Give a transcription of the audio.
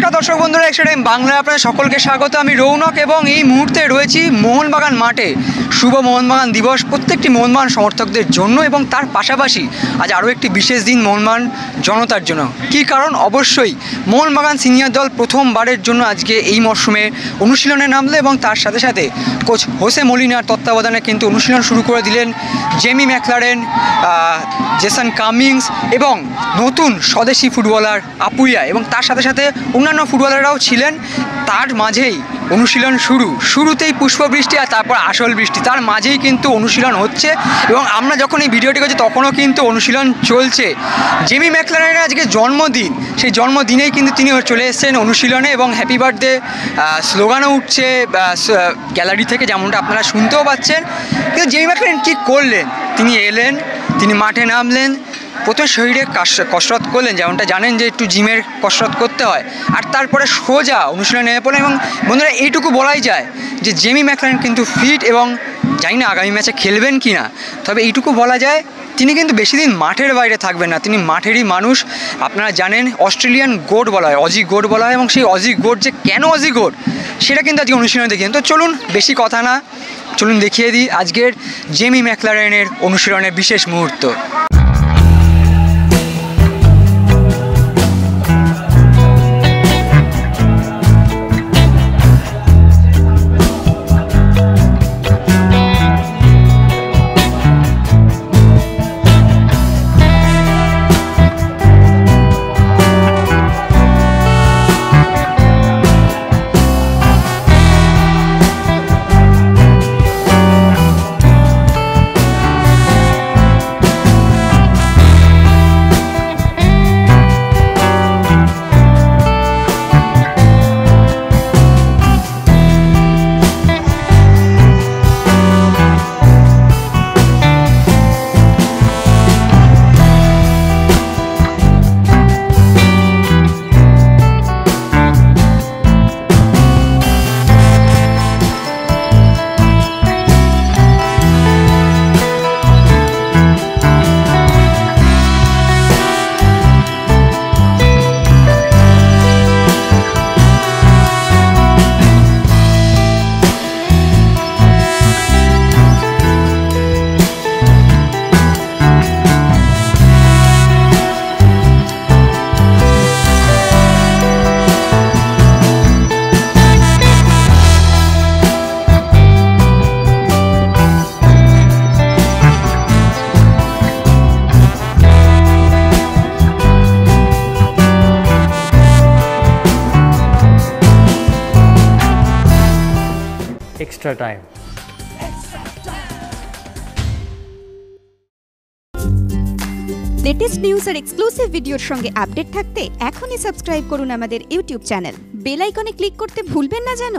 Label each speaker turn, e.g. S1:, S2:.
S1: নমস্কার দর্শক বন্ধুরা, এক্সট্রা টাইম বাংলায় আপনাদের সকলকে স্বাগত। আমি রৌনক এবং এই মুহূর্তে রয়েছি মোহনবাগান মাঠে। শুভ মোহনবাগান দিবস প্রত্যেকটি মোহনবাগান সমর্থকদের জন্য এবং তার পাশাপাশি আজ আরও একটি বিশেষ দিন মোহনবাগান জনতার জন্য। কী কারণ? অবশ্যই মোহনবাগান সিনিয়র দল প্রথমবারের জন্য আজকে এই মরশুমে অনুশীলনে নামলো এবং তার সাথে সাথে কোচ হোসে মলিনার তত্ত্বাবধানে কিন্তু অনুশীলন শুরু করে দিলেন জেমি ম্যাকলারেন, জেসন কামিংস এবং নতুন স্বদেশি ফুটবলার আপুইয়া এবং তার সাথে সাথে অন্যান্য ফুটবলাররাও ছিলেন। তার মাঝেই অনুশীলন শুরুতেই পুষ্পবৃষ্টি আর তারপর আসল বৃষ্টি, তার মাঝেই কিন্তু অনুশীলন হচ্ছে এবং আমরা যখন এই ভিডিওটি করছি তখনও কিন্তু অনুশীলন চলছে। জেমি ম্যাকলারেনের আজকে জন্মদিন, সেই জন্মদিনেই কিন্তু তিনি চলে এসেছেন অনুশীলনে এবং হ্যাপি বার্থডে স্লোগানও উঠছে গ্যালারি থেকে, যেমনটা আপনারা শুনতেও পাচ্ছেন। কিন্তু জেমি ম্যাকলারেন কী করলেন? তিনি এলেন, তিনি মাঠে নামলেন, প্রথমে শরীরে কসরত করলেন, যেমনটা জানেন যে একটু জিমের কসরত করতে হয়, আর তারপরে সোজা অনুশীলনে নেমে পড়লেন। এবং বন্ধুরা, এইটুকু বলাই যায় যে জেমি ম্যাকলারেন কিন্তু ফিট এবং জানি না আগামী ম্যাচে খেলবেন কি না, তবে এইটুকু বলা যায় তিনি কিন্তু বেশি দিন মাঠের বাইরে থাকবেন না, তিনি মাঠেরই মানুষ। আপনারা জানেন অস্ট্রেলিয়ান গোট বলা হয়, অজি গোট বলা হয়, এবং সেই অজি গোট যে কেন অজি গোট সেটা কিন্তু আজকে অনুশীলনে দেখিয়েছেন। তো চলুন বেশি কথা না, চলুন দেখিয়ে দিই আজকের জেমি ম্যাকলারেনের অনুশীলনের বিশেষ মুহূর্ত।
S2: Extra time.
S3: লেটেস্ট নিউজ আর এক্সক্লুসিভ ভিডিওর সঙ্গে আপডেট থাকতে এখনই সাবস্ক্রাইব করুন আমাদের ইউটিউব চ্যানেল। বেল আইকনে ক্লিক করতে ভুলবেন না যেন।